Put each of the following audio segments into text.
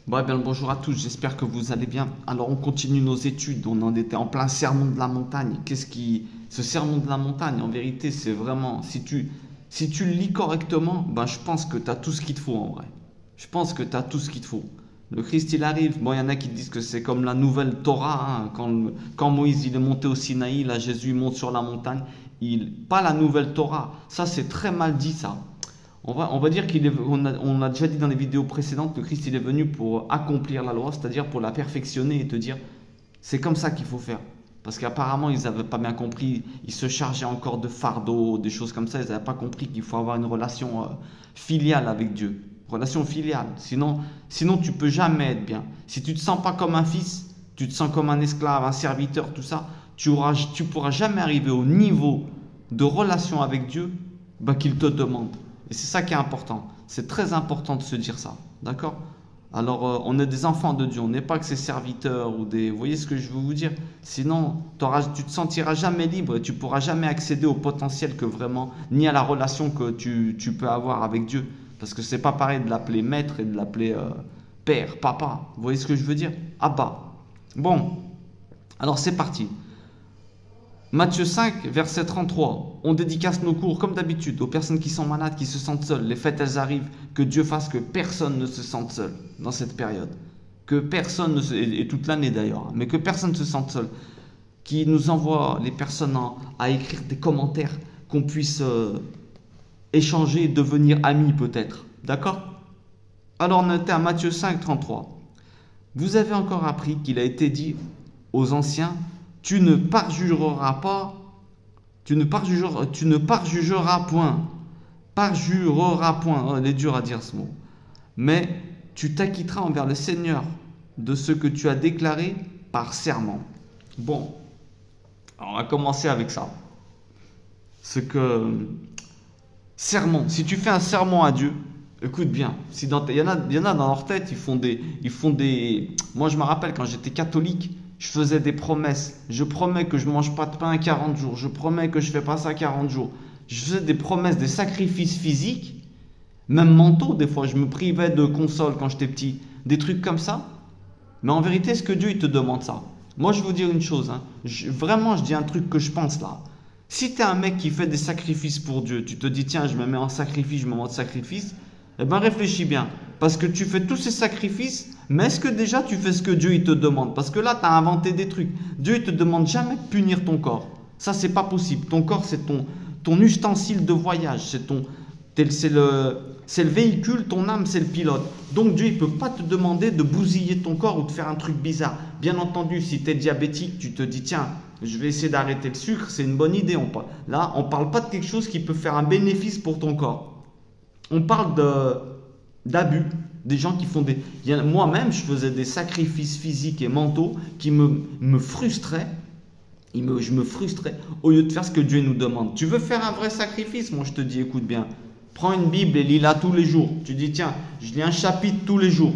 Bon, bien le bonjour à tous, j'espère que vous allez bien. Alors on continue nos études, on en était en plein sermon de la montagne. Ce sermon de la montagne, en vérité, c'est vraiment, si tu le lis correctement, ben, je pense que tu as tout ce qu'il te faut en vrai. Je pense que tu as tout ce qu'il te faut. Le Christ, il arrive, bon, il y en a qui disent que c'est comme la nouvelle Torah, hein. Quand Moïse il est monté au Sinaï, là Jésus monte sur la montagne, pas la nouvelle Torah, ça c'est très mal dit ça. On va dire on a déjà dit dans les vidéos précédentes que Christ il est venu pour accomplir la loi, c'est-à-dire pour la perfectionner et te dire c'est comme ça qu'il faut faire. Parce qu'apparemment ils n'avaient pas bien compris, ils se chargeaient encore de fardeaux, des choses comme ça, ils n'avaient pas compris qu'il faut avoir une relation filiale avec Dieu. Relation filiale, sinon tu peux jamais être bien. Si tu te sens pas comme un fils, tu te sens comme un esclave, un serviteur, tout ça, tu pourras jamais arriver au niveau de relation avec Dieu qu'il te demande. Et c'est ça qui est important. C'est très important de se dire ça. D'accord? Alors, on est des enfants de Dieu. On n'est pas que ses serviteurs ou des... Vous voyez ce que je veux vous dire? Sinon, tu te sentiras jamais libre et tu pourras jamais accéder au potentiel que vraiment, ni à la relation que tu peux avoir avec Dieu. Parce que c'est pas pareil de l'appeler maître et de l'appeler père, papa. Vous voyez ce que je veux dire? Abba. Bon, alors c'est parti. Matthieu 5, verset 33. On dédicace nos cours, comme d'habitude, aux personnes qui sont malades, qui se sentent seules. Les fêtes, elles arrivent. Que Dieu fasse que personne ne se sente seul dans cette période. Que personne ne se... Et toute l'année d'ailleurs. Mais que personne ne se sente seul. Qui nous envoie les personnes à écrire des commentaires, qu'on puisse échanger et devenir amis peut-être. D'accord? Alors on était à Matthieu 5, 33. Vous avez encore appris qu'il a été dit aux anciens: tu ne parjureras pas, tu ne parjureras point. Parjureras point, oh, il est dur à dire ce mot. Mais tu t'acquitteras envers le Seigneur de ce que tu as déclaré par serment. Bon, alors on va commencer avec ça. Serment, si tu fais un serment à Dieu, écoute bien, il y en a dans leur tête, ils font des... Moi je me rappelle quand j'étais catholique, je faisais des promesses. Je promets que je ne mange pas de pain 40 jours. Je promets que je ne fais pas ça 40 jours. Je faisais des promesses, des sacrifices physiques, même mentaux. Des fois, je me privais de consoles quand j'étais petit. Des trucs comme ça. Mais en vérité, est-ce que Dieu il te demande ça? Moi, je vais vous dire une chose. Hein. Vraiment, je dis un truc que je pense là. Si tu es un mec qui fait des sacrifices pour Dieu, tu te dis, tiens, je me mets en sacrifice, je me mets en sacrifice, eh bien, réfléchis bien. Parce que tu fais tous ces sacrifices, mais est-ce que déjà tu fais ce que Dieu il te demande? Parce que là, tu as inventé des trucs. Dieu il te demande jamais de punir ton corps. Ça, c'est pas possible. Ton corps, c'est ton ustensile de voyage. C'est le véhicule, ton âme, c'est le pilote. Donc Dieu, il ne peut pas te demander de bousiller ton corps ou de faire un truc bizarre. Bien entendu, si tu es diabétique, tu te dis, tiens, je vais essayer d'arrêter le sucre, c'est une bonne idée. Là, on ne parle pas de quelque chose qui peut faire un bénéfice pour ton corps. On parle d'abus, des gens qui font moi-même, je faisais des sacrifices physiques et mentaux qui me frustraient. Je me frustrais au lieu de faire ce que Dieu nous demande. Tu veux faire un vrai sacrifice? Moi, je te dis, écoute bien. Prends une Bible et lis-la tous les jours. Tu dis, tiens, je lis un chapitre tous les jours.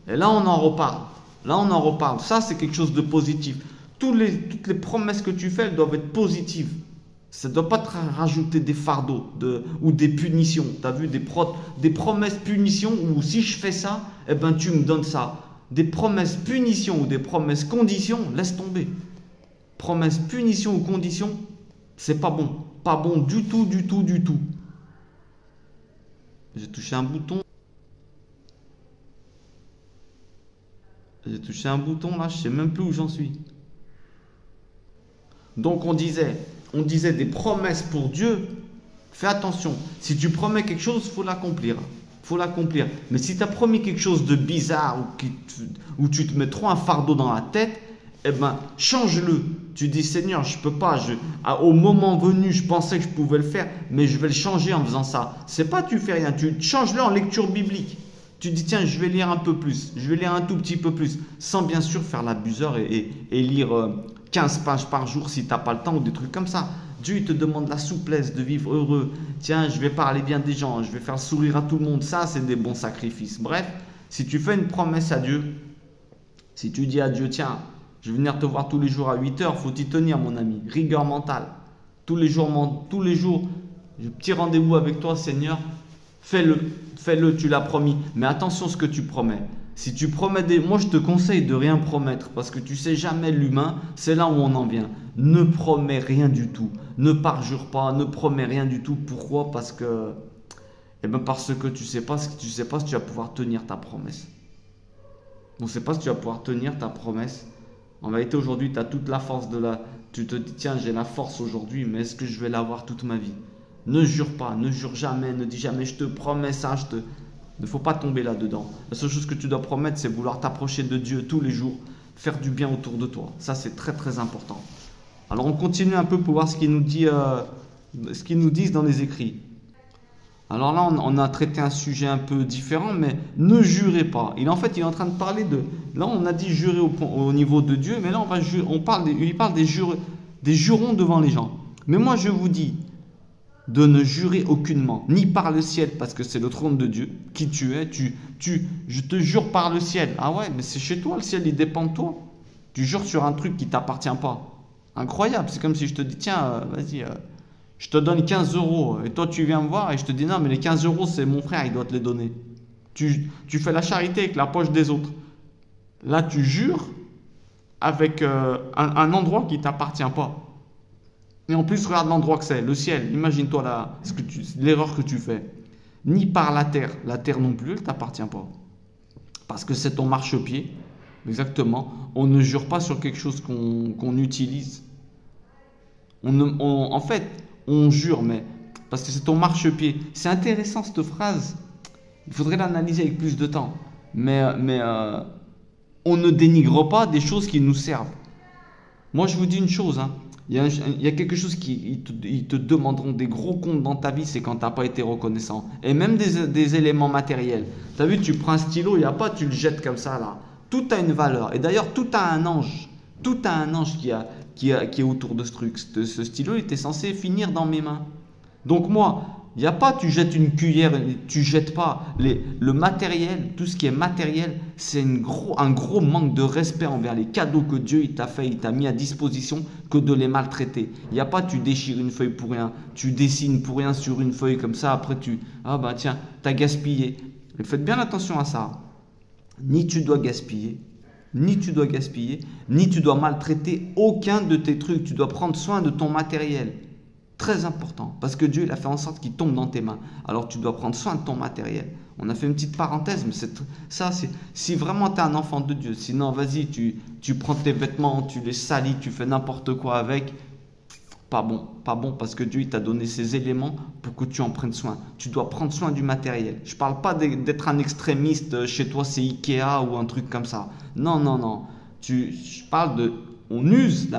Et là, on en reparle. Ça, c'est quelque chose de positif. Toutes les promesses que tu fais, elles doivent être positives. Ça ne doit pas te rajouter des fardeaux ou des punitions. Tu as vu des promesses punitions où si je fais ça, eh ben, tu me donnes ça. Des promesses punitions ou des promesses conditions, laisse tomber. Promesses punitions ou conditions, c'est pas bon. Pas bon du tout, du tout, du tout. J'ai touché un bouton. Là, je sais même plus où j'en suis. Donc on disait des promesses pour Dieu. Fais attention. Si tu promets quelque chose, il faut l'accomplir. Mais si tu as promis quelque chose de bizarre ou tu te mets trop un fardeau dans la tête, eh ben, change-le. Tu dis, Seigneur, je peux pas. Au moment venu, je pensais que je pouvais le faire, mais je vais le changer en faisant ça. C'est pas tu fais rien. Tu changes-le en lecture biblique. Tu dis, tiens, je vais lire un peu plus. Je vais lire un tout petit peu plus. Sans bien sûr faire l'abuseur et lire 15 pages par jour si tu n'as pas le temps ou des trucs comme ça. Dieu, il te demande la souplesse de vivre heureux. Tiens, je vais parler bien des gens. Je vais faire sourire à tout le monde. Ça, c'est des bons sacrifices. Bref, si tu fais une promesse à Dieu, si tu dis à Dieu, tiens, je vais venir te voir tous les jours à 8 heures, faut y tenir, mon ami. Rigueur mentale. Tous les jours, petit rendez-vous avec toi, Seigneur. Fais-le, tu l'as promis. Mais attention à ce que tu promets. Si tu promets moi je te conseille de rien promettre parce que tu sais jamais l'humain, c'est là où on en vient. Ne promets rien du tout, ne parjure pas, ne promets rien du tout. Pourquoi? Parce que tu sais pas, tu sais pas si tu vas pouvoir tenir ta promesse. On ne sait pas si tu vas pouvoir tenir ta promesse. En vérité, aujourd'hui, tu as toute la force tu te dis, tiens, j'ai la force aujourd'hui, mais est-ce que je vais l'avoir toute ma vie? Ne jure pas, ne jure jamais, ne dis jamais, je te promets ça, Il ne faut pas tomber là-dedans. La seule chose que tu dois promettre, c'est vouloir t'approcher de Dieu tous les jours, faire du bien autour de toi. Ça, c'est très, très important. Alors, on continue un peu pour voir ce qu'ils nous disent dans les écrits. Alors là, on a traité un sujet un peu différent, mais ne jurez pas. Il est en train de parler de... Là, on a dit jurer au niveau de Dieu, mais là, il parle des jurons devant les gens. Mais moi, je vous dis de ne jurer aucunement, ni par le ciel, parce que c'est le trône de Dieu, qui tu es. Je te jure par le ciel. Ah ouais, mais c'est chez toi, le ciel, il dépend de toi. Tu jures sur un truc qui ne t'appartient pas. Incroyable, c'est comme si je te dis, tiens, vas-y... je te donne 15 euros et toi tu viens me voir et je te dis non mais les 15 euros c'est mon frère, il doit te les donner. Tu fais la charité avec la poche des autres. Là tu jures avec un endroit qui ne t'appartient pas. Et en plus regarde l'endroit que c'est, le ciel. Imagine-toi là l'erreur que tu fais. Ni par la terre non plus elle ne t'appartient pas. Parce que c'est ton marchepied. Exactement. On ne jure pas sur quelque chose qu'on utilise. En fait, on jure, mais parce que c'est ton marchepied. C'est intéressant cette phrase. Il faudrait l'analyser avec plus de temps. Mais on ne dénigre pas des choses qui nous servent. Moi, je vous dis une chose. Hein. Il y a quelque chose ils te demanderont des gros comptes dans ta vie, c'est quand tu n'as pas été reconnaissant. Et même des éléments matériels. Tu as vu, tu prends un stylo, il n'y a pas, tu le jettes comme ça là. Tout a une valeur. Et d'ailleurs, tout a un ange. Tout a un ange qui est autour de ce truc. Ce stylo, il était censé finir dans mes mains. Donc moi, il n'y a pas, tu jettes une cuillère, tu jettes pas. Le matériel, tout ce qui est matériel, c'est un gros manque de respect envers les cadeaux que Dieu il t'a fait, il t'a mis à disposition, que de les maltraiter. Il n'y a pas, tu déchires une feuille pour rien, tu dessines pour rien sur une feuille comme ça, après ah bah tiens, t'as gaspillé. Mais faites bien attention à ça. Ni tu dois gaspiller, ni tu dois maltraiter aucun de tes trucs. Tu dois prendre soin de ton matériel. Très important, parce que Dieu il a fait en sorte qu'il tombe dans tes mains. Alors tu dois prendre soin de ton matériel. On a fait une petite parenthèse, mais si vraiment tu es un enfant de Dieu, sinon vas-y, tu prends tes vêtements, tu les salis, tu fais n'importe quoi avec. Pas bon, parce que Dieu il t'a donné ces éléments pour que tu en prennes soin. Tu dois prendre soin du matériel. Je ne parle pas d'être un extrémiste, chez toi c'est Ikea ou un truc comme ça. Non. Je parle on use,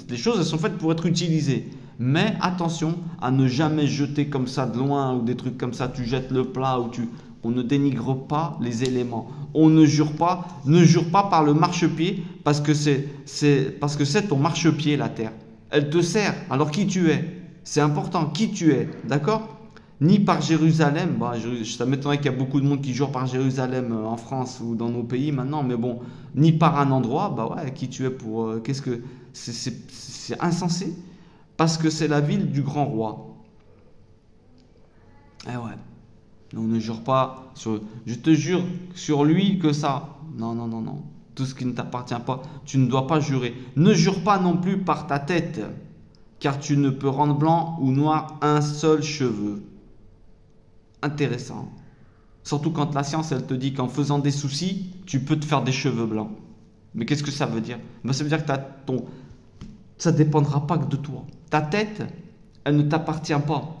les choses elles sont faites pour être utilisées. Mais attention à ne jamais jeter comme ça de loin ou des trucs comme ça, tu jettes le plat on ne dénigre pas les éléments. On ne jure pas par le marchepied parce que c'est ton marchepied la terre. Elle te sert. Alors qui tu es? C'est important, qui tu es, d'accord? Ni par Jérusalem. Ça m'étonnerait qu'il y a beaucoup de monde qui jure par Jérusalem en France ou dans nos pays maintenant, mais bon, ni par un endroit. Qui tu es pour qu'est-ce que c'est insensé parce que c'est la ville du grand roi. Eh ouais. On ne jure pas sur. Je te jure sur lui que ça. Non. Tout ce qui ne t'appartient pas, tu ne dois pas jurer. Ne jure pas non plus par ta tête, car tu ne peux rendre blanc ou noir un seul cheveu. Intéressant. Surtout quand la science, elle te dit qu'en faisant des soucis, tu peux te faire des cheveux blancs. Mais qu'est-ce que ça veut dire? Ça veut dire que ça ne dépendra pas que de toi. Ta tête, elle ne t'appartient pas.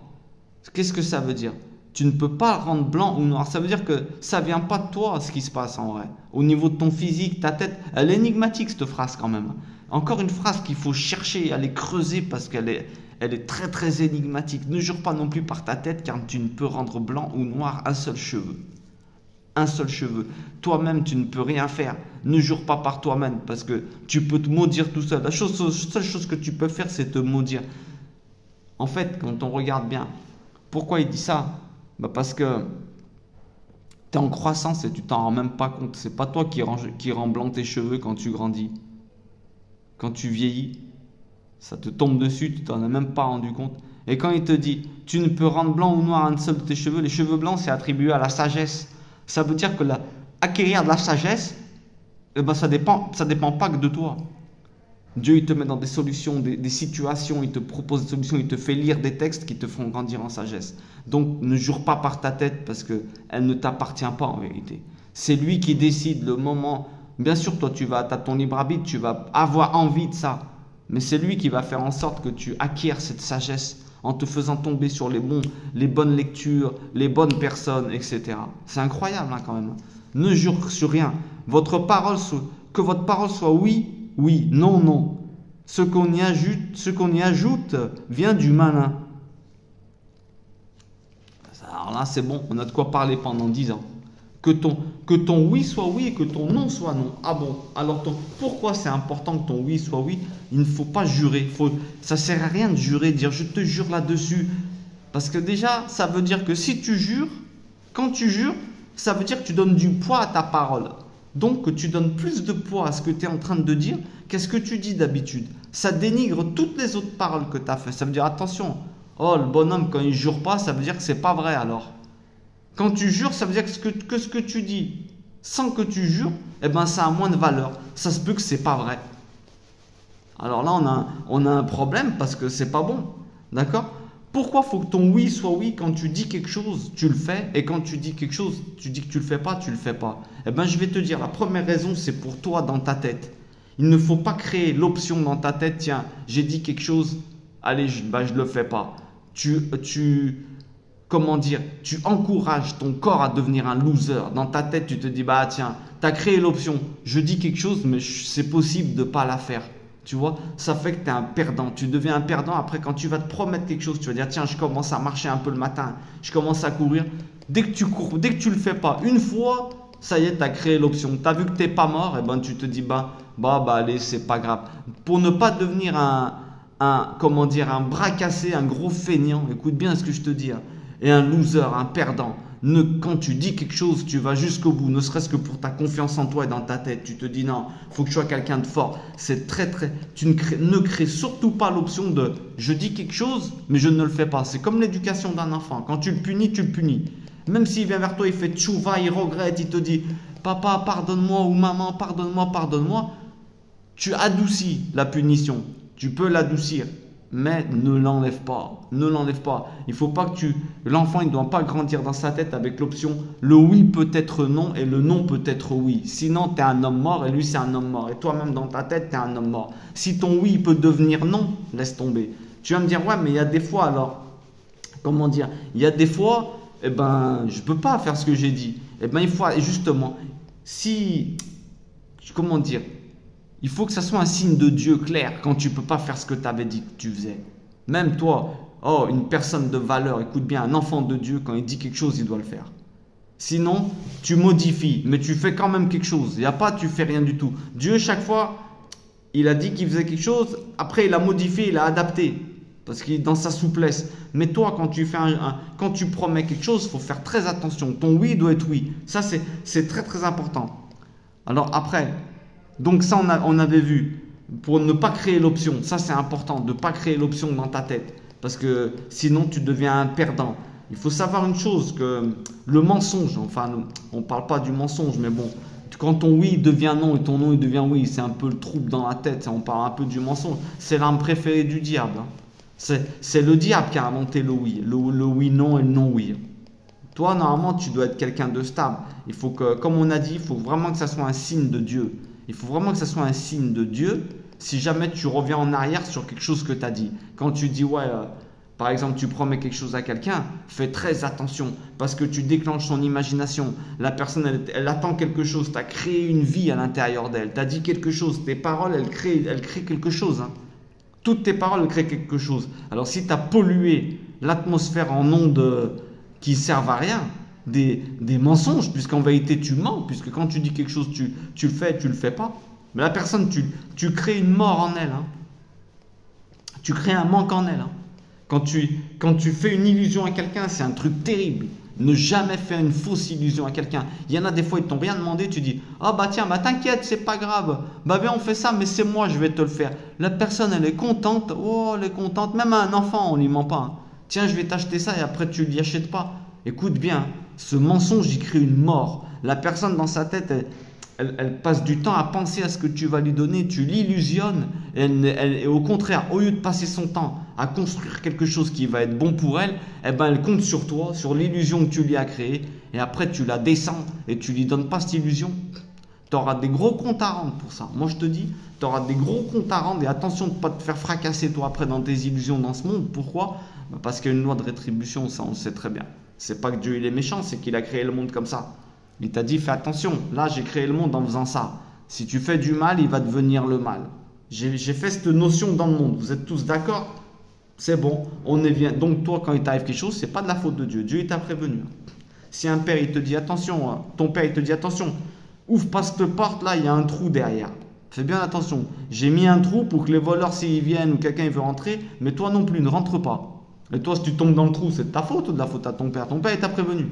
Qu'est-ce que ça veut dire? Tu ne peux pas le rendre blanc ou noir. Ça veut dire que ça ne vient pas de toi, ce qui se passe en vrai. Au niveau de ton physique, ta tête, elle est énigmatique cette phrase quand même. Encore une phrase qu'il faut chercher, aller creuser parce qu'elle est très très énigmatique. Ne jure pas non plus par ta tête car tu ne peux rendre blanc ou noir un seul cheveu. Un seul cheveu. Toi-même, tu ne peux rien faire. Ne jure pas par toi-même parce que tu peux te maudire tout seul. La seule chose que tu peux faire, c'est te maudire. En fait, quand on regarde bien, pourquoi il dit ça? Parce que tu es en croissance et tu t'en rends même pas compte. C'est pas toi qui rend blanc tes cheveux quand tu grandis. Quand tu vieillis, ça te tombe dessus, tu t'en as même pas rendu compte. Et quand il te dit, tu ne peux rendre blanc ou noir un seul de tes cheveux, les cheveux blancs c'est attribué à la sagesse. Ça veut dire que acquérir de la sagesse, eh ben ça dépend pas que de toi. Dieu, il te met dans des solutions, des situations, il te propose des solutions, il te fait lire des textes qui te font grandir en sagesse. Donc, ne jure pas par ta tête parce qu'elle ne t'appartient pas en vérité. C'est lui qui décide le moment. Bien sûr, toi, tu as ton libre arbitre, tu vas avoir envie de ça. Mais c'est lui qui va faire en sorte que tu acquières cette sagesse en te faisant tomber sur les bonnes lectures, les bonnes personnes, etc. C'est incroyable quand même. Ne jure sur rien. Que votre parole soit oui, oui, non, non. Ce qu'on y ajoute vient du malin. Alors là, c'est bon, on a de quoi parler pendant 10 ans. Que ton oui soit oui et que ton non soit non. Ah bon, alors pourquoi c'est important que ton oui soit oui? Il ne faut pas jurer. Ça ne sert à rien de jurer, de dire je te jure là-dessus. Parce que déjà, ça veut dire que si tu jures, quand tu jures, ça veut dire que tu donnes du poids à ta parole. Donc que tu donnes plus de poids à ce que tu es en train de dire qu'est-ce que tu dis d'habitude. Ça dénigre toutes les autres paroles que tu as fait. Ça veut dire attention, oh le bonhomme quand il jure pas, ça veut dire que c'est pas vrai alors. Quand tu jures, ça veut dire que ce que tu dis sans que tu jures, eh ben ça a moins de valeur. Ça se peut que c'est pas vrai. Alors là, on a un problème parce que c'est pas bon. D'accord? Pourquoi faut que ton oui soit oui quand tu dis quelque chose, tu le fais, et quand tu dis quelque chose, tu dis que tu le fais pas, tu le fais pas. Eh bien, je vais te dire, la première raison, c'est pour toi dans ta tête. Il ne faut pas créer l'option dans ta tête, tiens, j'ai dit quelque chose, allez, je le fais pas. Comment dire, tu encourages ton corps à devenir un loser. Dans ta tête, tu te dis, bah tiens, tu as créé l'option, je dis quelque chose, mais c'est possible de ne pas la faire. Tu vois, ça fait que tu es un perdant. Tu deviens un perdant après quand tu vas te promettre quelque chose. Tu vas dire, tiens, je commence à marcher un peu le matin. Je commence à courir. Dès que tu cours, dès que tu le fais pas une fois, ça y est, tu as créé l'option. Tu as vu que tu n'es pas mort, et ben tu te dis, allez, c'est pas grave. Pour ne pas devenir un bras cassé, un gros feignant, écoute bien ce que je te dis, hein, et un loser, un perdant. Quand tu dis quelque chose, tu vas jusqu'au bout, ne serait-ce que pour ta confiance en toi et dans ta tête. Tu te dis non, il faut que je sois quelqu'un de fort. Tu ne crées surtout pas l'option de je dis quelque chose, mais je ne le fais pas. C'est comme l'éducation d'un enfant. Quand tu le punis, tu le punis. Même s'il vient vers toi, il fait tchouva, il regrette, il te dit papa, pardonne-moi ou maman, pardonne-moi, pardonne-moi. Tu adoucis la punition. Tu peux l'adoucir. Mais ne l'enlève pas, ne l'enlève pas. Il faut pas que l'enfant, il ne doit pas grandir dans sa tête avec l'option le oui peut être non et le non peut être oui. Sinon, tu es un homme mort et lui, c'est un homme mort. Et toi-même, dans ta tête, tu es un homme mort. Si ton oui peut devenir non, laisse tomber. Tu vas me dire, ouais, mais il y a des fois, alors, comment dire, il y a des fois, eh ben, je peux pas faire ce que j'ai dit. Eh ben, il faut, justement, comment dire, il faut que ça soit un signe de Dieu clair quand tu ne peux pas faire ce que tu avais dit que tu faisais. Même toi, une personne de valeur, écoute bien, un enfant de Dieu, quand il dit quelque chose, il doit le faire. Sinon, tu modifies, mais tu fais quand même quelque chose. Il n'y a pas, tu fais rien du tout. Dieu, chaque fois, il a dit qu'il faisait quelque chose, après il a modifié, il a adapté, parce qu'il est dans sa souplesse. Mais toi, quand tu promets quelque chose, il faut faire très attention. Ton oui doit être oui. Ça, c'est très très important. Alors après... Donc ça, on avait vu, pour ne pas créer l'option, ça c'est important, de ne pas créer l'option dans ta tête, parce que sinon tu deviens un perdant. Il faut savoir une chose, que le mensonge, enfin on ne parle pas du mensonge, mais bon, quand ton oui devient non et ton non il devient oui, c'est un peu le trouble dans la tête, on parle un peu du mensonge, c'est l'arme préférée du diable. C'est le diable qui a inventé le oui non et le non oui. Toi, normalement, tu dois être quelqu'un de stable. Il faut que, comme on a dit, il faut vraiment que ça soit un signe de Dieu. Il faut vraiment que ça soit un signe de Dieu si jamais tu reviens en arrière sur quelque chose que tu as dit. Quand tu dis, par exemple, tu promets quelque chose à quelqu'un, fais très attention parce que tu déclenches son imagination. La personne, elle attend quelque chose. Tu as créé une vie à l'intérieur d'elle. Tu as dit quelque chose. Tes paroles, elles créent quelque chose. Hein. Toutes tes paroles, elles créent quelque chose. Alors, si tu as pollué l'atmosphère en ondes qui ne servent à rien, des mensonges, puisqu'en vérité tu mens, puisque quand tu dis quelque chose, tu le fais, tu le fais pas. Mais la personne, tu crées une mort en elle. Hein. Tu crées un manque en elle. Hein. Quand tu fais une illusion à quelqu'un, c'est un truc terrible. Ne jamais faire une fausse illusion à quelqu'un. Il y en a des fois, ils t'ont rien demandé, tu dis « Ah bah tiens, t'inquiète, c'est pas grave. Bah viens, on fait ça, mais c'est moi, je vais te le faire. » La personne, elle est contente. Oh, elle est contente. Même à un enfant, on lui ment pas. Hein. Tiens, je vais t'acheter ça et après, tu lui achètes pas. Écoute bien. Ce mensonge, il crée une mort. La personne dans sa tête, elle passe du temps à penser à ce que tu vas lui donner, tu l'illusionnes, et au contraire, au lieu de passer son temps à construire quelque chose qui va être bon pour elle, eh ben elle compte sur toi, sur l'illusion que tu lui as créée, et après tu la descends et tu lui donnes pas cette illusion. Tu auras des gros comptes à rendre pour ça. Moi je te dis, tu auras des gros comptes à rendre, et attention de ne pas te faire fracasser toi après dans tes illusions dans ce monde. Pourquoi? Parce qu'il y a une loi de rétribution, ça on le sait très bien. C'est pas que Dieu il est méchant, c'est qu'il a créé le monde comme ça. Il t'a dit fais attention, là j'ai créé le monde en faisant ça. Si tu fais du mal, il va devenir le mal. J'ai fait cette notion dans le monde, vous êtes tous d'accord? C'est bon, on est bien. Donc toi quand il t'arrive quelque chose, c'est pas de la faute de Dieu, Dieu il t'a prévenu. Si un père il te dit attention, ton père il te dit attention, ouvre pas cette porte là, il y a un trou derrière. Fais bien attention, j'ai mis un trou pour que les voleurs s'ils viennent ou quelqu'un il veut rentrer, mais toi non plus ne rentre pas. Et toi, si tu tombes dans le trou, c'est de ta faute ou de la faute à ton père? Ton père, il t'a prévenu.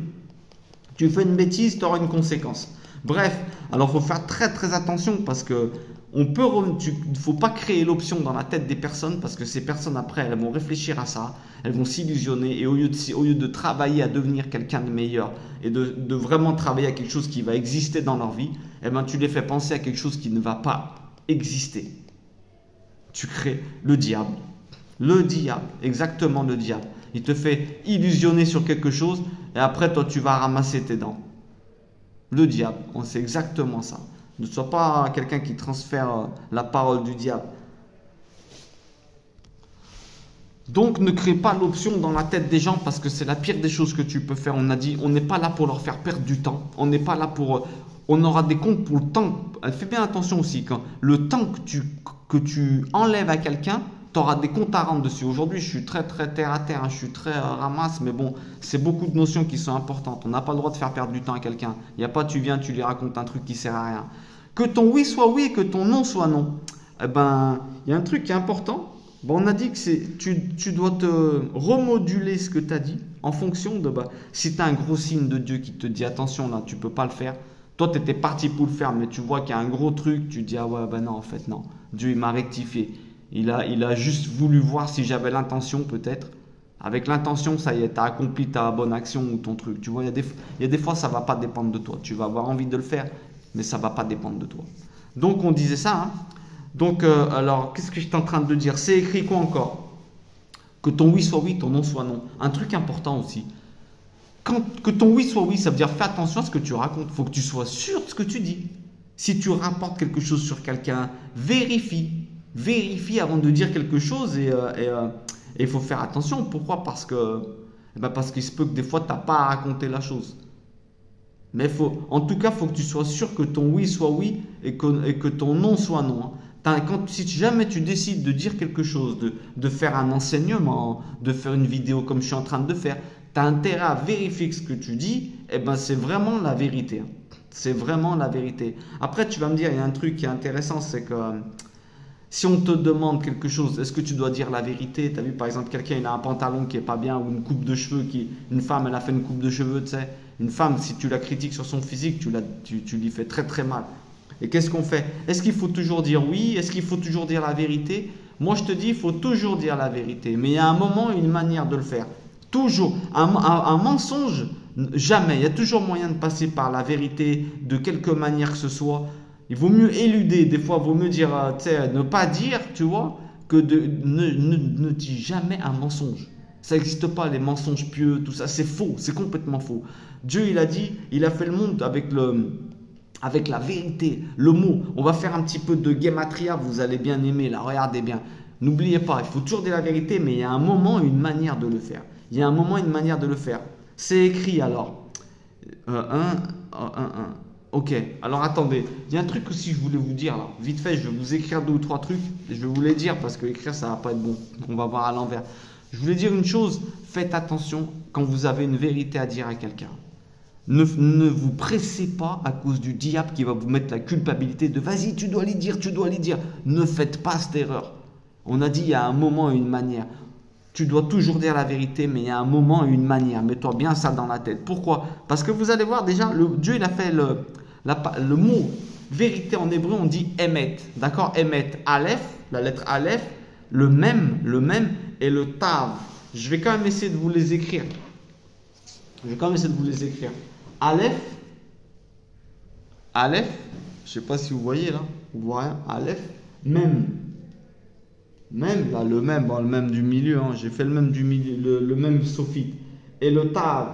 Tu fais une bêtise, tu auras une conséquence. Bref, alors il faut faire très très attention parce que il ne faut pas créer l'option dans la tête des personnes parce que ces personnes après, elles vont réfléchir à ça, elles vont s'illusionner et au lieu de travailler à devenir quelqu'un de meilleur et de vraiment travailler à quelque chose qui va exister dans leur vie, eh ben, tu les fais penser à quelque chose qui ne va pas exister. Tu crées le diable. Le diable, exactement le diable. Il te fait illusionner sur quelque chose et après toi tu vas ramasser tes dents. Le diable, c'est exactement ça. Ne sois pas quelqu'un qui transfère la parole du diable. Donc ne crée pas l'option dans la tête des gens parce que c'est la pire des choses que tu peux faire. On a dit, on n'est pas là pour leur faire perdre du temps. On n'est pas là pour... On aura des comptes pour le temps. Fais bien attention aussi, quand le temps que tu enlèves à quelqu'un, tu auras des comptes à rendre dessus. Aujourd'hui, je suis très terre à terre, hein, je suis très ramasse, mais bon, c'est beaucoup de notions qui sont importantes. On n'a pas le droit de faire perdre du temps à quelqu'un. Il n'y a pas, tu viens, tu lui racontes un truc qui sert à rien. Que ton oui soit oui et que ton non soit non. Eh ben, il y a un truc qui est important. Bon, on a dit que tu dois te remoduler ce que tu as dit en fonction de... si tu as un gros signe de Dieu qui te dit attention, là, tu ne peux pas le faire. Toi, tu étais parti pour le faire, mais tu vois qu'il y a un gros truc, tu dis ah ouais, ben non, en fait, non. Dieu, il m'a rectifié. Il a juste voulu voir si j'avais l'intention peut-être. Avec l'intention, ça y est, tu as accompli ta bonne action ou ton truc. Tu vois, il y a des fois, ça ne va pas dépendre de toi. Tu vas avoir envie de le faire, mais ça ne va pas dépendre de toi. Donc, on disait ça. Hein. Donc, alors, qu'est-ce que j'étais en train de dire? C'est écrit quoi encore? Que ton oui soit oui, ton non soit non. Un truc important aussi. Que ton oui soit oui, ça veut dire fais attention à ce que tu racontes. Il faut que tu sois sûr de ce que tu dis. Si tu rapportes quelque chose sur quelqu'un, vérifie. Vérifie avant de dire quelque chose et il faut faire attention. Pourquoi? Parce qu'il se peut que des fois, tu n'as pas à raconter la chose. Mais en tout cas, il faut que tu sois sûr que ton oui soit oui et que ton non soit non. Si jamais tu décides de dire quelque chose, de faire un enseignement, de faire une vidéo comme je suis en train de faire, tu as intérêt à vérifier que ce que tu dis, c'est vraiment la vérité. C'est vraiment la vérité. Après, tu vas me dire, il y a un truc qui est intéressant, c'est que si on te demande quelque chose, est-ce que tu dois dire la vérité? Tu as vu par exemple quelqu'un, il a un pantalon qui est pas bien ou une coupe de cheveux, une femme, elle a fait une coupe de cheveux, tu sais. Une femme, si tu la critiques sur son physique, tu lui fais très très mal. Et qu'est-ce qu'on fait? Est-ce qu'il faut toujours dire oui? Est-ce qu'il faut toujours dire la vérité? Moi je te dis, il faut toujours dire la vérité. Mais il y a un moment et une manière de le faire. Toujours. Un mensonge, jamais. Il y a toujours moyen de passer par la vérité de quelque manière que ce soit. Il vaut mieux éluder, des fois, il vaut mieux dire, ne pas dire, tu vois, que ne dis jamais un mensonge. Ça n'existe pas, les mensonges pieux, tout ça, c'est faux, c'est complètement faux. Dieu, il a dit, il a fait le monde avec la vérité, le mot. On va faire un petit peu de gematria, vous allez bien aimer, là, regardez bien. N'oubliez pas, il faut toujours dire la vérité, mais il y a un moment et une manière de le faire. Il y a un moment et une manière de le faire. C'est écrit alors. Ok, alors attendez, il y a un truc aussi que je voulais vous dire là. Vite fait, je vais vous écrire 2 ou 3 trucs et je vais vous les dire parce que écrire ça va pas être bon. On va voir à l'envers. Je voulais dire une chose, faites attention quand vous avez une vérité à dire à quelqu'un. Ne vous pressez pas à cause du diable qui va vous mettre la culpabilité de vas-y, tu dois lui dire, tu dois lui dire. Ne faites pas cette erreur. On a dit il y a un moment et une manière. Tu dois toujours dire la vérité, mais il y a un moment et une manière. Mets-toi bien ça dans la tête. Pourquoi? Parce que vous allez voir déjà, Dieu il a fait le mot vérité en hébreu, on dit émet. D'accord? Émet. Aleph, la lettre Aleph, le même et le tav. Je vais quand même essayer de vous les écrire. Aleph, Aleph, je sais pas si vous voyez là, vous voyez rien, Aleph, même. Même, là, le même, bon, le même du milieu, hein, j'ai fait le même du milieu, le même sophite. Et le tav,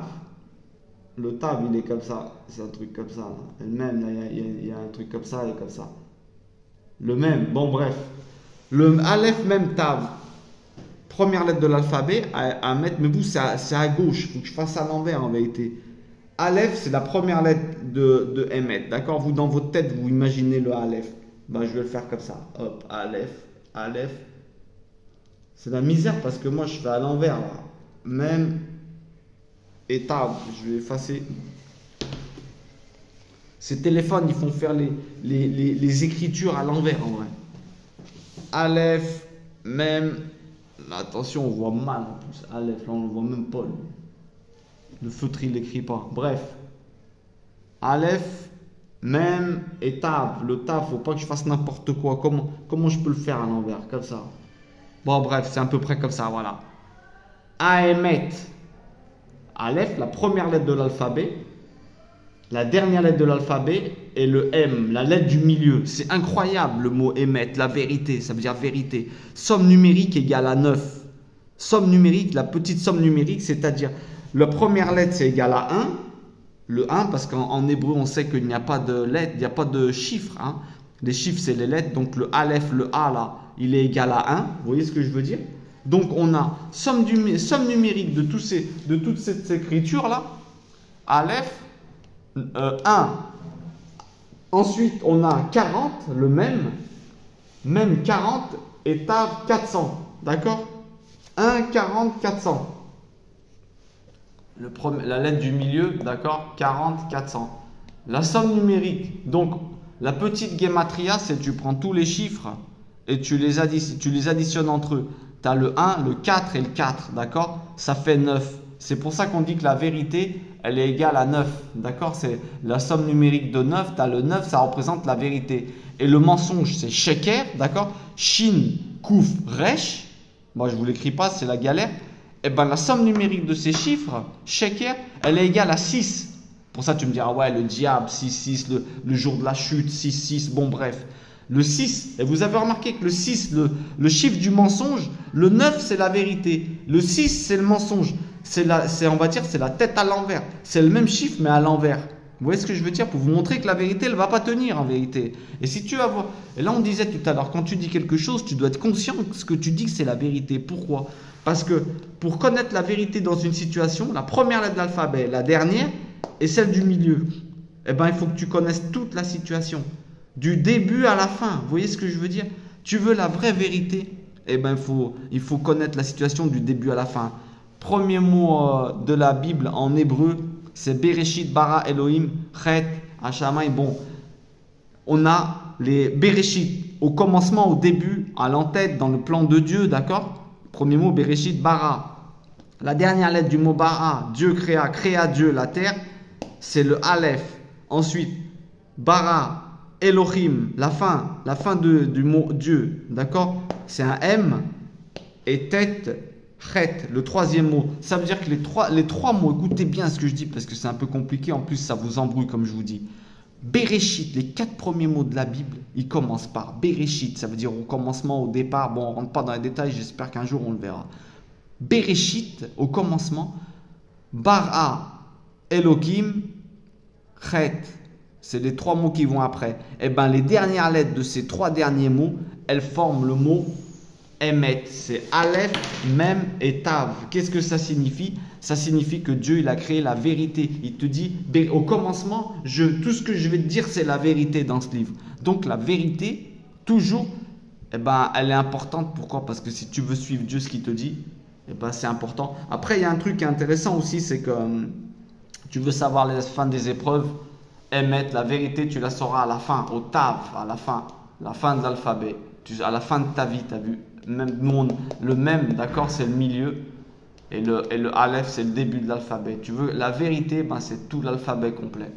il est comme ça, c'est un truc comme ça. Là. Et le même, là, il y a un truc comme ça et comme ça. Le même, bon bref. Le Aleph, même tav. Première lettre de l'alphabet à mettre, mais vous, c'est à gauche, il faut que je fasse à l'envers en vérité. Aleph, c'est la première lettre de Emet, d'accord? Vous, dans votre tête, vous imaginez le Aleph. Ben, je vais le faire comme ça. Hop, Aleph, Aleph. C'est la misère parce que moi, je fais à l'envers. Même et Tav, je vais effacer. Ces téléphones, ils font faire les écritures à l'envers, en vrai. Aleph, même. Attention, on voit mal en plus. Aleph, là, on ne voit même pas. Le feutre, il n'écrit pas. Bref. Aleph, même et Tav. Le Tav, faut pas que je fasse n'importe quoi. Comment je peux le faire à l'envers? Comme ça. Bon, bref, c'est à peu près comme ça, voilà. Ahemet. Aleph, la première lettre de l'alphabet. La dernière lettre de l'alphabet et le M, la lettre du milieu. C'est incroyable le mot émettre, la vérité, ça veut dire vérité. Somme numérique égale à 9. Somme numérique, la petite somme numérique, c'est-à-dire la première lettre c'est égal à 1. Le 1, parce qu'en hébreu on sait qu'il n'y a pas de lettre, il n'y a pas de chiffres. Hein. Les chiffres c'est les lettres, donc le Aleph, le A là, il est égal à 1. Vous voyez ce que je veux dire? Donc on a somme numérique de toute cette écriture là. Aleph. 1. Ensuite, on a 40, le même. Même 40 et Tav 400. D'accord? 1, 40, 400. La lettre du milieu, d'accord? 40, 400. La somme numérique. Donc, la petite gematria, c'est tu prends tous les chiffres et tu les additionnes entre eux. Tu as le 1, le 4 et le 4. D'accord? Ça fait 9. C'est pour ça qu'on dit que la vérité, elle est égale à 9. D'accord? C'est la somme numérique de 9. Tu as le 9, ça représente la vérité. Et le mensonge, c'est sheker. D'accord? Shin, kouf, resh. Moi, je ne vous l'écris pas, c'est la galère. Et bien, la somme numérique de ces chiffres, sheker, elle est égale à 6. Pour ça, tu me diras, ouais, le diable, 6, 6, le jour de la chute, 6, 6. Bon, bref. Le 6, et vous avez remarqué que le 6, le chiffre du mensonge, le 9, c'est la vérité. Le 6, c'est le mensonge. On va dire, c'est la tête à l'envers. C'est le même chiffre, mais à l'envers. Vous voyez ce que je veux dire? Pour vous montrer que la vérité, elle ne va pas tenir en vérité. Et si tu vas voir, et là on disait tout à l'heure, quand tu dis quelque chose, tu dois être conscient que ce que tu dis, c'est la vérité. Pourquoi? Parce que pour connaître la vérité dans une situation, la première lettre de l'alphabet, la dernière, et celle du milieu, eh ben, il faut que tu connaisses toute la situation. Du début à la fin. Vous voyez ce que je veux dire? Tu veux la vraie vérité? Eh ben, il faut connaître la situation du début à la fin. Premier mot de la Bible en hébreu, c'est Bereshit, Bara, Elohim, Chet, Hashamay. Bon, on a les Bereshit au commencement, au début, à l'entête, dans le plan de Dieu, d'accord? Premier mot, Bereshit, Bara. La dernière lettre du mot Bara, Dieu créa Dieu la terre, c'est le Aleph. Ensuite, Bara, Elohim, la fin du mot Dieu, d'accord? C'est un M et tête. Chet, le troisième mot, ça veut dire que les trois mots, écoutez bien ce que je dis parce que c'est un peu compliqué, en plus ça vous embrouille comme je vous dis. Bereshit, les 4 premiers mots de la Bible, ils commencent par Bereshit, ça veut dire au commencement, au départ, bon on ne rentre pas dans les détails, j'espère qu'un jour on le verra. Bereshit, au commencement, Bara, Elohim, Chet, c'est les 3 mots qui vont après. Et bien les dernières lettres de ces 3 derniers mots, elles forment le mot Emet, c'est Aleph, Mem et Tav. Qu'est-ce que ça signifie? Ça signifie que Dieu, il a créé la vérité. Il te dit, au commencement, tout ce que je vais te dire, c'est la vérité dans ce livre. Donc la vérité, toujours, eh ben, elle est importante. Pourquoi? Parce que si tu veux suivre Dieu, ce qu'il te dit, eh ben, c'est important. Après, il y a un truc qui est intéressant aussi, c'est que tu veux savoir la fin des épreuves, Emet, la vérité, tu la sauras à la fin, au Tav, à la fin de l'alphabet. À la fin de ta vie, tu as vu? Le même, d'accord, c'est le milieu et le Aleph, c'est le début de l'alphabet. Tu veux la vérité, ben, c'est tout l'alphabet complet.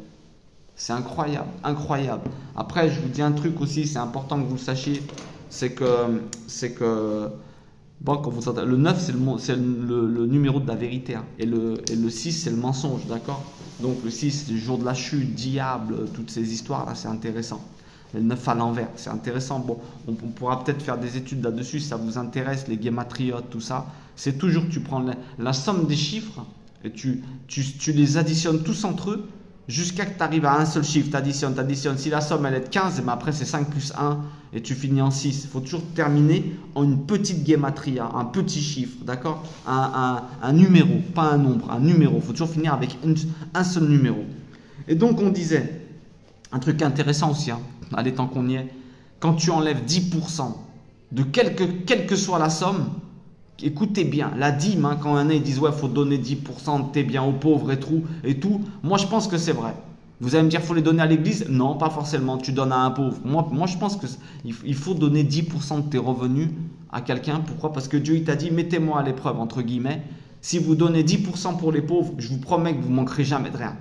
C'est incroyable, incroyable. Après, je vous dis un truc aussi, c'est important que vous le sachiez, c'est que Bon, quand vous entendez, le 9, c'est le numéro de la vérité. Hein. Et le 6, c'est le mensonge, d'accord? Donc le 6, c'est le jour de la chute, diable, toutes ces histoires-là, c'est intéressant. Et le 9 à l'envers, c'est intéressant. Bon, on pourra peut-être faire des études là-dessus si ça vous intéresse, les guématriotes, tout ça. C'est toujours, tu prends la somme des chiffres et tu les additionnes tous entre eux jusqu'à que tu arrives à un seul chiffre. Tu additionnes. Si la somme elle est de 15, ben après c'est 5 plus 1 et tu finis en 6. Il faut toujours terminer en une petite guématria, un petit chiffre, d'accord? Un numéro, pas un nombre, un numéro. Il faut toujours finir avec un seul numéro. Et donc on disait, un truc intéressant aussi, hein, allez tant qu'on y est, quand tu enlèves 10% de quelle que soit la somme, écoutez bien, la dîme, hein, quand un ils disent ouais, faut donner 10% de tes biens aux pauvres et tout, moi je pense que c'est vrai. Vous allez me dire, faut les donner à l'église? Non, pas forcément, tu donnes à un pauvre. Moi je pense qu'il faut donner 10% de tes revenus à quelqu'un. Pourquoi? Parce que Dieu il t'a dit, mettez-moi à l'épreuve, entre guillemets. Si vous donnez 10% pour les pauvres, je vous promets que vous ne manquerez jamais de rien.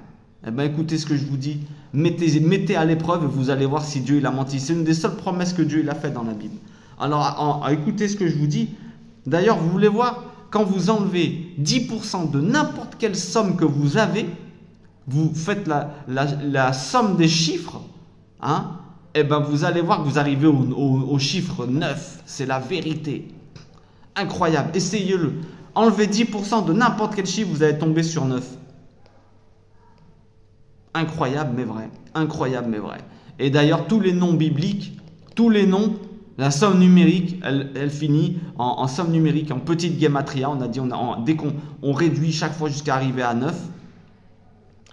Eh bien écoutez ce que je vous dis, mettez à l'épreuve et vous allez voir si Dieu il a menti. C'est une des seules promesses que Dieu il a fait dans la Bible. Alors écoutez ce que je vous dis. D'ailleurs, vous voulez voir, quand vous enlevez 10% de n'importe quelle somme que vous avez, vous faites la somme des chiffres, hein, et ben vous allez voir que vous arrivez au chiffre 9. C'est la vérité. Incroyable, essayez-le. Enlevez 10% de n'importe quel chiffre, vous allez tomber sur 9. Incroyable mais vrai. Incroyable mais vrai. Et d'ailleurs, tous les noms bibliques, tous les noms, la somme numérique, elle finit en somme numérique, en petite guématria. On a dit, dès qu'on réduit chaque fois jusqu'à arriver à 9,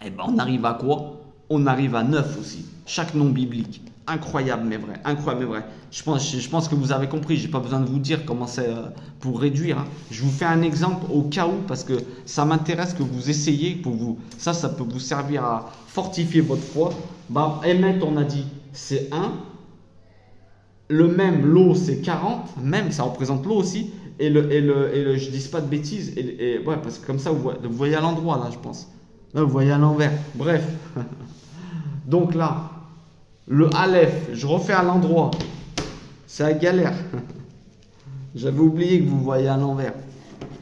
eh ben on arrive à quoi? On arrive à 9 aussi. Chaque nom biblique. Incroyable mais vrai. Incroyable mais vrai. Je pense que vous avez compris. Je n'ai pas besoin de vous dire comment c'est pour réduire. Hein. Je vous fais un exemple au cas où, parce que ça m'intéresse que vous essayiez. Ça peut vous servir à fortifier votre foi. Bah, émettre, on a dit, c'est 1. Le même, l'eau, c'est 40. Même, ça représente l'eau aussi. Et je dis pas de bêtises. Ouais, parce que comme ça, vous voyez à l'endroit, là, je pense. Là, vous voyez à l'envers. Bref. Donc là, le Aleph, je refais à l'endroit. C'est la galère. J'avais oublié que vous voyez à l'envers.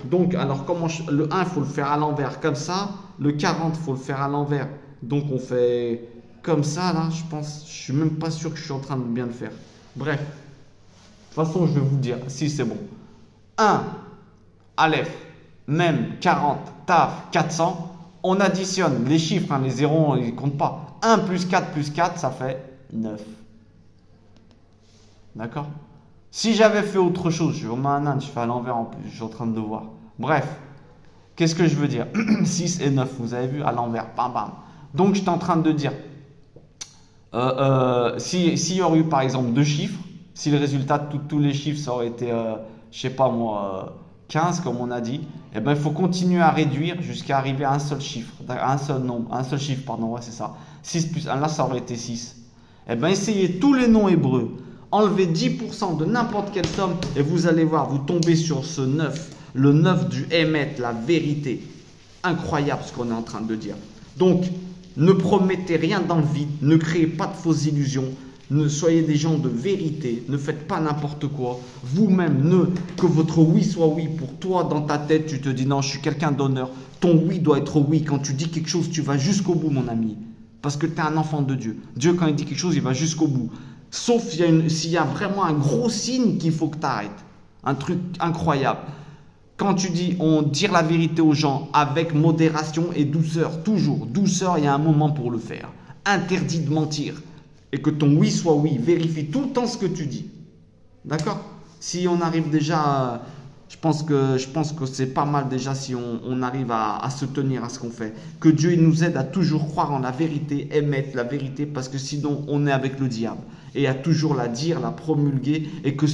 Donc, alors, le 1, il faut le faire à l'envers, comme ça. Le 40, il faut le faire à l'envers. Donc, on fait comme ça, là, je pense. Je suis même pas sûr que je suis en train de bien le faire. Bref. De toute façon, je vais vous dire. Si, c'est bon. 1, Aleph, même, 40, Taf, 400. On additionne les chiffres, hein, les zéros, ils ne comptent pas. 1 plus 4, ça fait 9. D'accord? Si j'avais fait autre chose, je remets un âne, je fais à l'envers en plus, je suis en train de le voir. Bref, qu'est-ce que je veux dire? 6 et 9, vous avez vu, à l'envers, bam bam. Donc, je suis en train de dire, s'il y aurait eu par exemple 2 chiffres, si le résultat de tous les chiffres, ça aurait été, je sais pas moi, 15 comme on a dit, eh ben, il faut continuer à réduire jusqu'à arriver à un seul chiffre, un seul chiffre, pardon, ouais, c'est ça. 6 plus 1, là, ça aurait été 6. Eh bien, essayez tous les noms hébreux, enlevez 10% de n'importe quelle somme et vous allez voir, vous tombez sur ce 9, le 9 du Hémet, la vérité. Incroyable ce qu'on est en train de dire. Donc, ne promettez rien dans le vide, ne créez pas de fausses illusions, ne soyez des gens de vérité, ne faites pas n'importe quoi. Vous-même, que votre oui soit oui. Pour toi, dans ta tête, tu te dis non, je suis quelqu'un d'honneur. Ton oui doit être oui. Quand tu dis quelque chose, tu vas jusqu'au bout, mon ami. Parce que tu es un enfant de Dieu. Dieu, quand il dit quelque chose, il va jusqu'au bout. Sauf s'il y a vraiment un gros signe qu'il faut que tu arrêtes. Un truc incroyable. Quand tu dis, dire la vérité aux gens avec modération et douceur, toujours. Douceur, il y a un moment pour le faire. Interdit de mentir. Et que ton oui soit oui. Vérifie tout le temps ce que tu dis. D'accord? Si on arrive déjà, je pense que c'est pas mal déjà si on arrive à se tenir à ce qu'on fait. Que Dieu il nous aide à toujours croire en la vérité, émettre la vérité, parce que sinon on est avec le diable. Et à toujours la dire, la promulguer, et que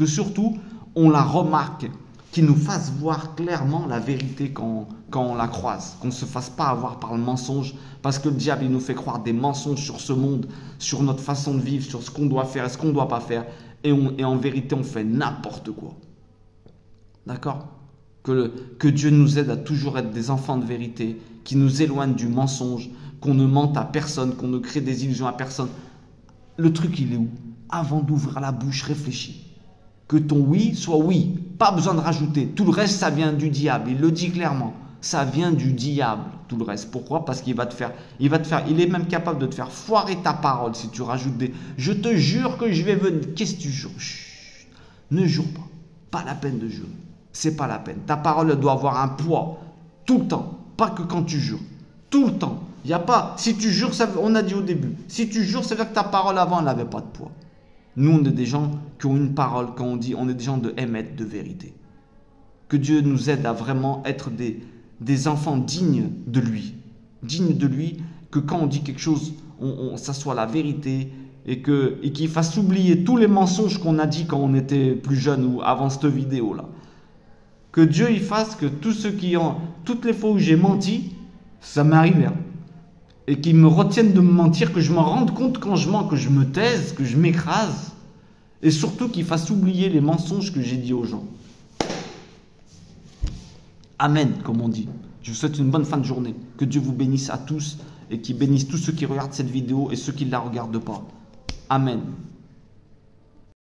surtout on la remarque, qu'il nous fasse voir clairement la vérité quand on la croise, qu'on ne se fasse pas avoir par le mensonge, parce que le diable il nous fait croire des mensonges sur ce monde, sur notre façon de vivre, sur ce qu'on doit faire et ce qu'on ne doit pas faire, et en vérité on fait n'importe quoi. D'accord? Que Dieu nous aide à toujours être des enfants de vérité, qui nous éloignent du mensonge, qu'on ne mente à personne, qu'on ne crée des illusions à personne. Le truc il est où? Avant d'ouvrir la bouche, réfléchis. Que ton oui soit oui. Pas besoin de rajouter. Tout le reste, ça vient du diable. Il le dit clairement. Ça vient du diable, tout le reste. Pourquoi? Parce qu'il va te faire, il est même capable de te faire foirer ta parole si tu rajoutes des... Je te jure que je vais venir. Qu'est-ce que tu jures? Chut, ne jure pas. Pas la peine de jurer. C'est pas la peine. Ta parole elle doit avoir un poids tout le temps. Pas que quand tu jures. Tout le temps. Il y a pas... Si tu jures, on a dit au début. Si tu jures, ça veut dire que ta parole avant, elle n'avait pas de poids. Nous, on est des gens qui ont une parole. Quand on dit, on est des gens de émettre de vérité. Que Dieu nous aide à vraiment être des enfants dignes de lui. Dignes de lui, que quand on dit quelque chose, ça soit la vérité et qu'il fasse oublier tous les mensonges qu'on a dit quand on était plus jeune ou avant cette vidéo-là. Que Dieu il fasse que tous ceux qui ont... Toutes les fois où j'ai menti, ça m'est arrivé. Hein, et qu'ils me retiennent de me mentir, que je m'en rende compte quand je mens, que je me taise, que je m'écrase. Et surtout qu'il fasse oublier les mensonges que j'ai dit aux gens. Amen, comme on dit. Je vous souhaite une bonne fin de journée. Que Dieu vous bénisse à tous et qu'il bénisse tous ceux qui regardent cette vidéo et ceux qui ne la regardent pas. Amen.